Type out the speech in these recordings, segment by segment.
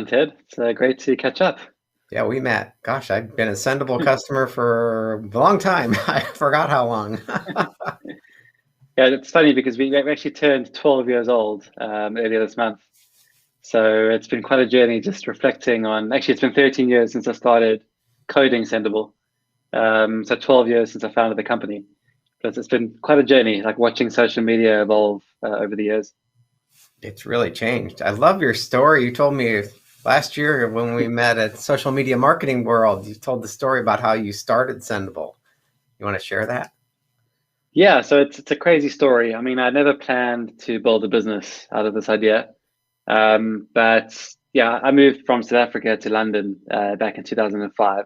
Ted. It's great to catch up. Yeah, we met. Gosh, I've been a Sendible customer for a long time. I forgot how long. Yeah, it's funny because we actually turned 12 years old earlier this month. So it's been quite a journey just reflecting on, actually, it's been 13 years since I started coding Sendible. So 12 years since I founded the company. But it's been quite a journey, like watching social media evolve over the years. It's really changed. I love your story. You told me last year when we met at Social Media Marketing World, you told the story about how you started Sendible. You want to share that? Yeah, so it's a crazy story. I mean, I never planned to build a business out of this idea. But yeah, I moved from South Africa to London back in 2005.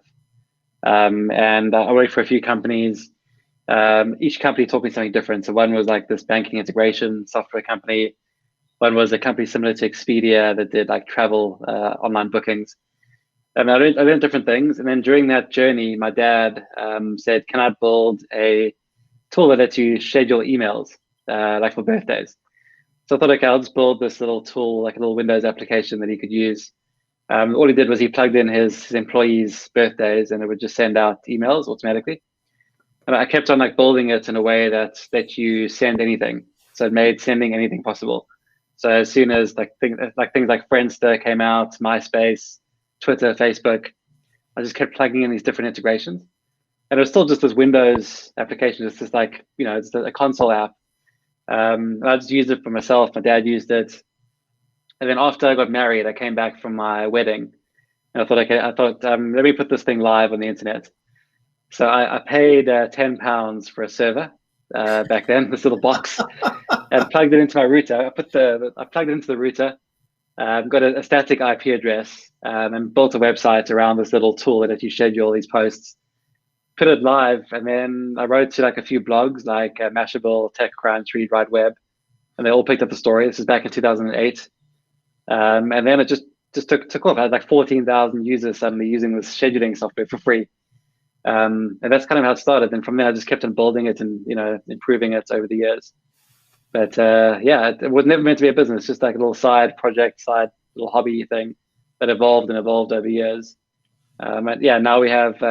And I worked for a few companies. Each company taught me something different. So one was like this banking integration software company. One was a company similar to Expedia that did like travel online bookings. And I learned different things. And then during that journey, my dad said, "Can I build a tool that lets you schedule emails like for birthdays?" So I thought, okay, I'll just build this little tool, like a little Windows application that he could use. All he did was he plugged in his employees' birthdays, and it would just send out emails automatically. And I kept on like building it in a way that you send anything. So it made sending anything possible. So as soon as things like Friendster came out, MySpace, Twitter, Facebook, I just kept plugging in these different integrations. And it was still just this Windows application. It's just like, it's a console app. And I just used it for myself. My dad used it. And then after I got married, I came back from my wedding. And I thought, okay, let me put this thing live on the internet. So I paid £10 for a server back then, this little box, and plugged it into my router. I plugged it into the router, got a static IP address, and built a website around this little tool that lets you schedule these posts. Put it live, and then I wrote to like a few blogs like Mashable, TechCrunch, Read Write Web, and they all picked up the story. This is back in 2008, and then it just took off. I had like 14,000 users suddenly using this scheduling software for free. And that's kind of how it started. And from there, I just kept on building it and improving it over the years. But yeah, it was never meant to be a business, just like a little side project, side little hobby thing that evolved and evolved over years. And yeah, now we have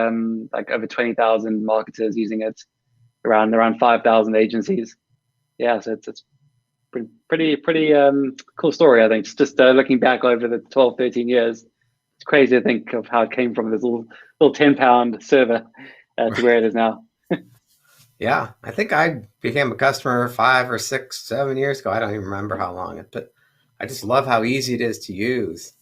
like over 20,000 marketers using it, around 5,000 agencies. Yeah, so it's pretty cool story, I think. Just looking back over the 12, 13 years, it's crazy to think of how it came from this little £10 server to where it is now. Yeah, I think I became a customer 5 or 6, 7 years ago. I don't even remember how long, but I just love how easy it is to use.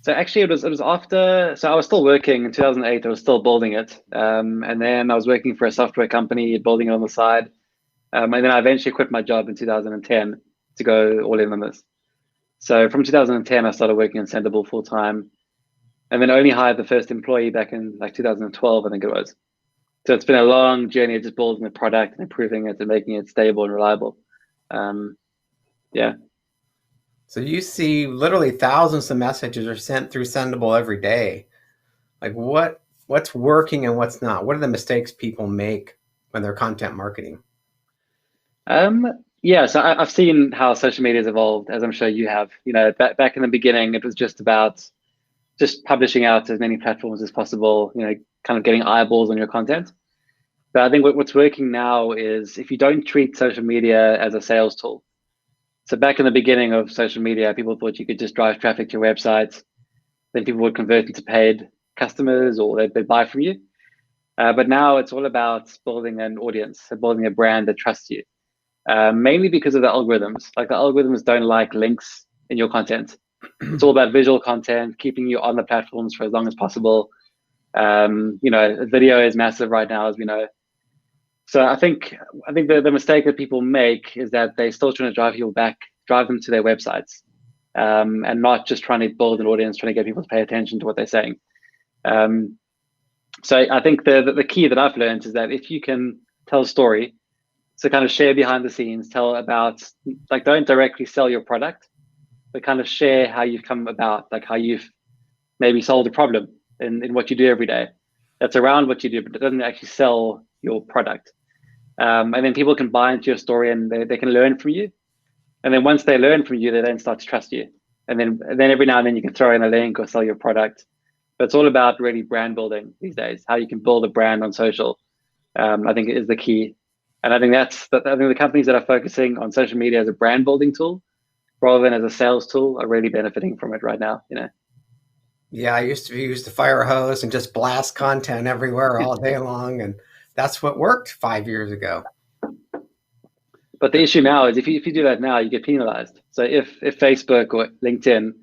So actually, it was after. So I was still working in 2008. I was still building it, and then I was working for a software company, building it on the side. And then I eventually quit my job in 2010 to go all in on this. So from 2010, I started working on Sendible full time, and then only hired the first employee back in like 2012, I think it was. So it's been a long journey of just building the product and improving it and making it stable and reliable. Um, yeah. So you see literally thousands of messages are sent through Sendible every day. Like what's working and what's not? What are the mistakes people make when they're content marketing? Um, yeah, so I've seen how social media has evolved, as I'm sure you have. Back in the beginning, it was just about just publishing out to as many platforms as possible, kind of getting eyeballs on your content. But I think what's working now is if you don't treat social media as a sales tool. So back in the beginning of social media, people thought you could just drive traffic to your website, then people would convert into paid customers or they'd buy from you. But now it's all about building an audience, so building a brand that trusts you. Mainly because of the algorithms. Like the algorithms don't like links in your content. It's all about visual content, keeping you on the platforms for as long as possible. Video is massive right now, as we know. So I think the mistake that people make is that they're still trying to drive them to their websites, and not just trying to build an audience, trying to get people to pay attention to what they're saying. Um, so I think the key that I've learned is that if you can tell a story, so kind of share behind the scenes, tell about, like, don't directly sell your product, but kind of share how you've come about, like how you've maybe solved a problem in what you do every day. That's around what you do, but it doesn't actually sell your product. And then people can buy into your story and they can learn from you. And then once they learn from you, they then start to trust you. and then every now and then you can throw in a link or sell your product. But it's all about really brand building these days. How you can build a brand on social, I think is the key. And I think I think the companies that are focusing on social media as a brand building tool rather than as a sales tool are really benefiting from it right now. Yeah, I used to use the fire hose and just blast content everywhere all day long, and that's what worked 5 years ago. But the issue now is if you do that now, you get penalized. So if Facebook or LinkedIn,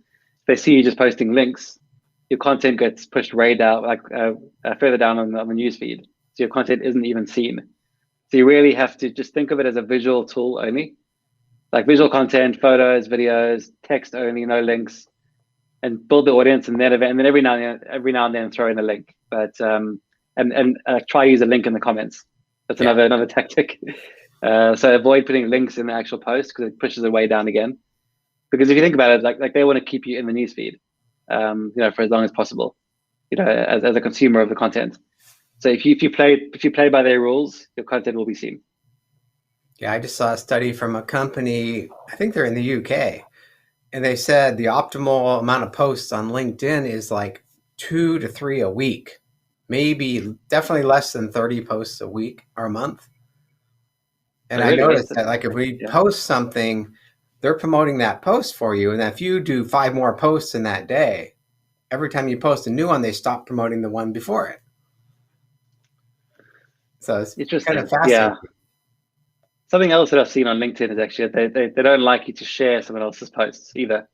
they see you just posting links, your content gets pushed way down, like further down on the news feed. So your content isn't even seen. So you really have to just think of it as a visual tool only, like visual content, photos, videos, text only, no links, and build the audience. And then every now and then throw in a link. But and try to use a link in the comments. That's another tactic. So avoid putting links in the actual post because it pushes it way down again. Because if you think about it, like they want to keep you in the newsfeed, for as long as possible, as a consumer of the content. So if you play by their rules, your content will be seen. Yeah, I just saw a study from a company, I think they're in the UK, and they said the optimal amount of posts on LinkedIn is like 2 to 3 a week, maybe definitely less than 30 posts a week or a month. And I noticed that like if we post something, they're promoting that post for you. And if you do 5 more posts in that day, every time you post a new one, they stop promoting the one before it. So it's interesting. kind of fascinating. Yeah. Something else that I've seen on LinkedIn is actually they don't like you to share someone else's posts either.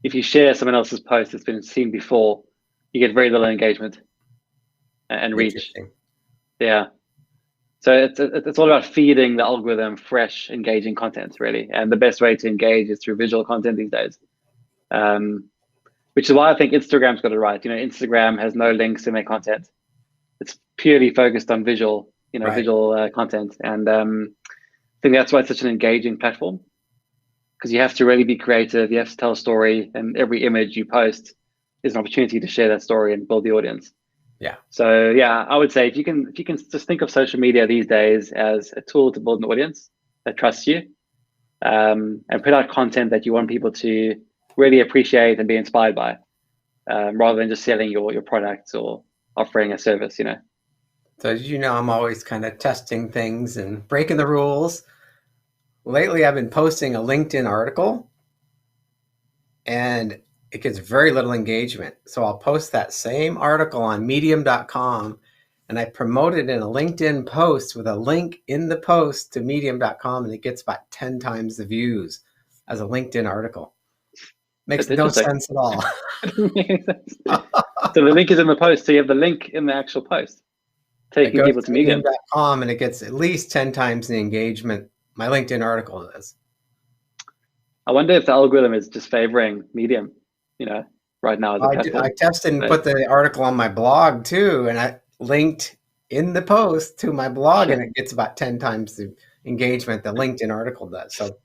If you share someone else's post that's been seen before, you get very little engagement and reach. Yeah. So it's all about feeding the algorithm fresh, engaging content, really. And the best way to engage is through visual content these days. Which is why I think Instagram's got it right. Instagram has no links in their content. It's purely focused on visual, visual content. And I think that's why it's such an engaging platform, because you have to really be creative. You have to tell a story, and every image you post is an opportunity to share that story and build the audience. Yeah. So yeah, I would say if you can just think of social media these days as a tool to build an audience that trusts you, and put out content that you want people to really appreciate and be inspired by, rather than just selling your products or offering a service. So as you know, I'm always kind of testing things and breaking the rules. Lately, I've been posting a LinkedIn article, and it gets very little engagement. So I'll post that same article on medium.com, and I promote it in a LinkedIn post with a link in the post to medium.com, and it gets about 10 times the views as a LinkedIn article. Makes no sense at all. So the link is in the post. So you have the link in the actual post, taking people to medium.com, and it gets at least 10 times the engagement my LinkedIn article does. I wonder if the algorithm is just favoring Medium, right now as a platform. I tested and put the article on my blog too, and I linked in the post to my blog, and it gets about 10 times the engagement the LinkedIn article does. So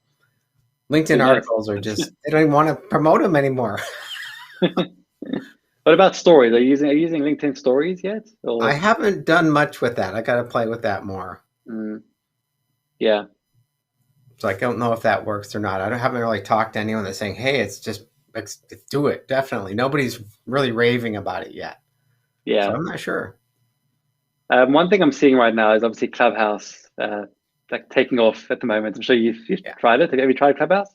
LinkedIn articles are just, they don't even want to promote them anymore. What about stories? Are you using LinkedIn stories yet? Or? I haven't done much with that. I got to play with that more. Yeah. So I don't know if that works or not. I haven't really talked to anyone that's saying, hey, let's do it. Definitely. Nobody's really raving about it yet. Yeah. So I'm not sure. One thing I'm seeing right now is obviously Clubhouse, like taking off at the moment. I'm sure you've tried it. Have you tried Clubhouse?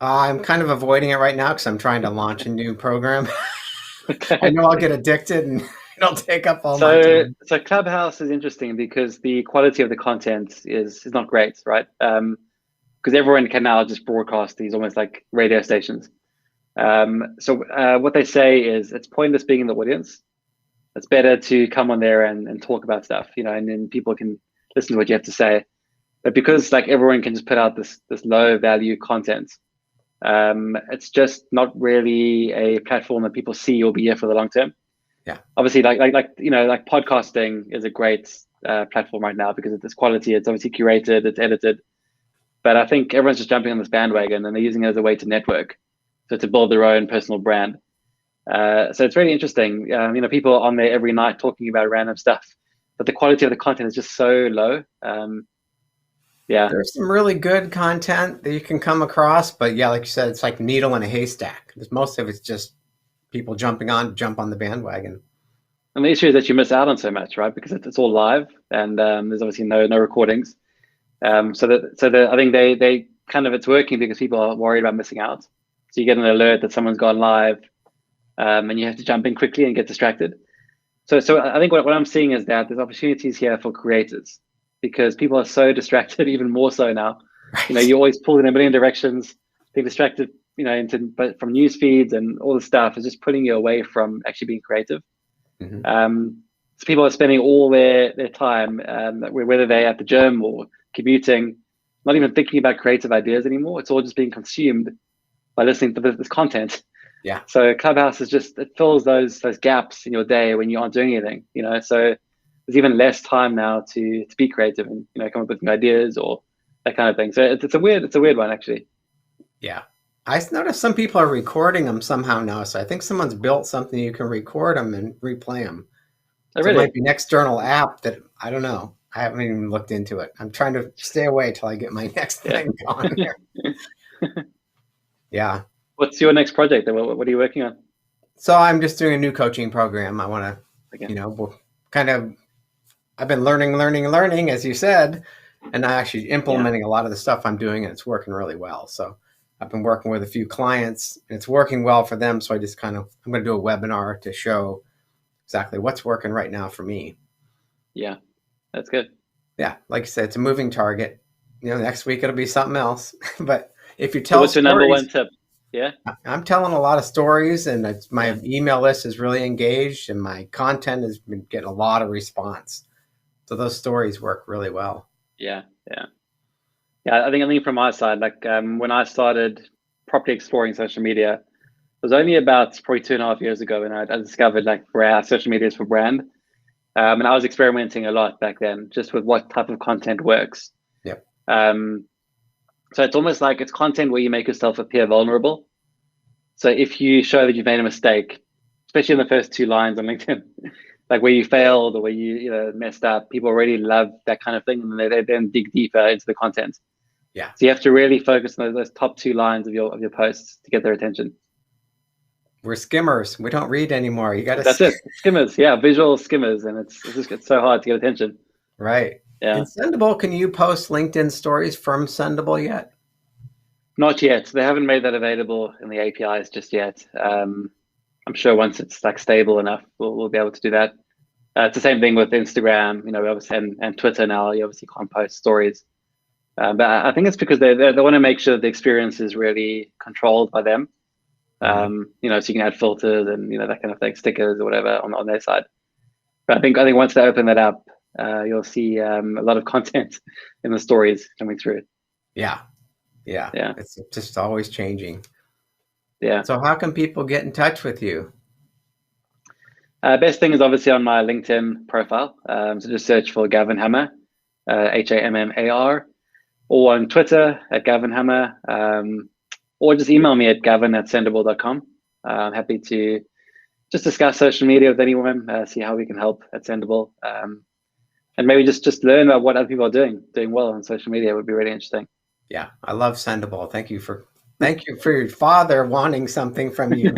I'm kind of avoiding it right now because I'm trying to launch a new program. Okay. I know I'll get addicted and it'll take up all my time. So Clubhouse is interesting because the quality of the content is not great, right? Because everyone can now just broadcast these almost like radio stations. So what they say is it's pointless being in the audience. It's better to come on there and talk about stuff, and then people can listen to what you have to say. But because like everyone can just put out this low value content, it's just not really a platform that people see will be here for the long term. Yeah. Obviously, like podcasting is a great platform right now because it's quality. It's obviously curated, it's edited. But I think everyone's just jumping on this bandwagon and they're using it as a way to network, so to build their own personal brand. So it's really interesting. People are on there every night talking about random stuff, but the quality of the content is just so low. Yeah. There's some really good content that you can come across, but yeah, like you said, it's like needle in a haystack. Because most of it's just people jump on the bandwagon. And the issue is that you miss out on so much, right? Because it's all live, and there's obviously no recordings. So I think they kind of, it's working because people are worried about missing out. So you get an alert that someone's gone live, and you have to jump in quickly and get distracted. So I think what I'm seeing is that there's opportunities here for creators because people are so distracted, even more so now. Right. You're always pulled in a million directions, being distracted, but from news feeds and all the stuff is just pulling you away from actually being creative. Mm-hmm. So people are spending all their time, whether they're at the gym or commuting, not even thinking about creative ideas anymore. It's all just being consumed by listening to this content. Yeah. So Clubhouse is just, it fills those gaps in your day when you aren't doing anything. So there's even less time now to be creative and come up with new ideas or that kind of thing. So it's a weird one actually. Yeah. I noticed some people are recording them somehow now. So I think someone's built something you can record them and replay them. Oh, So it really? might be an external app that I don't know. I haven't even looked into it. I'm trying to stay away till I get my next Yeah. thing going here. Yeah. What's your next project? What are you working on? So I'm just doing a new coaching program. I want Okay. to, kind of, I've been learning, as you said, and I actually implementing a lot of the stuff I'm doing, and it's working really well. So I've been working with a few clients, and it's working well for them. So I'm going to do a webinar to show exactly what's working right now for me. Yeah, that's good. Yeah, like I said, it's a moving target. Next week it'll be something else. But if you So tell what's your number one stories, tip? Yeah. I'm telling a lot of stories, and my Yeah. email list is really engaged, and my content has been getting a lot of response. So those stories work really well. Yeah. Yeah. Yeah. I think from my side, like when I started properly exploring social media, it was only about probably 2.5 years ago when I discovered like where social media is for brand. And I was experimenting a lot back then, just with what type of content works. Yep. Um, so it's almost like it's content where you make yourself appear vulnerable. So if you show that you've made a mistake, especially in the first two lines on LinkedIn, like where you failed or where you messed up, people already love that kind of thing, and they then dig deeper into the content. Yeah. So you have to really focus on those top two lines of your posts to get their attention. We're skimmers. We don't read anymore. You got That's to it, skimmers, yeah, visual skimmers, and it's so hard to get attention. right. In Yeah, Sendible, can you post LinkedIn stories from Sendible yet? not yet. They haven't made that available in the APIs just yet. I'm sure once it's like stable enough, we'll be able to do that. It's the same thing with Instagram, obviously, and Twitter now. You obviously can't post stories, but I think it's because they want to make sure that the experience is really controlled by them. Mm-hmm. So you can add filters and that kind of thing, stickers or whatever on their side. But I think once they open that up, you'll see a lot of content in the stories coming through. Yeah. Yeah. Yeah, It's just always changing. yeah. So how can people get in touch with you? Best thing is obviously on my LinkedIn profile. So just search for Gavin Hammer, Hammar, or on Twitter at Gavin Hammer, or just email me at gavin@sendible.com. I'm happy to just discuss social media with anyone, see how we can help at Sendible, and maybe just learn about what other people are doing well on social media would be really interesting. Yeah, I love Sendible. Thank you for your father wanting something from you.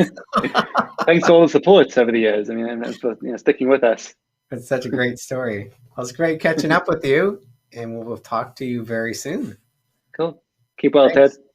Thanks for all the support over the years. I mean, and for sticking with us. It's such a great story. Well, it's great catching up with you, and we'll talk to you very soon. Cool. Keep well, Ted. Thanks.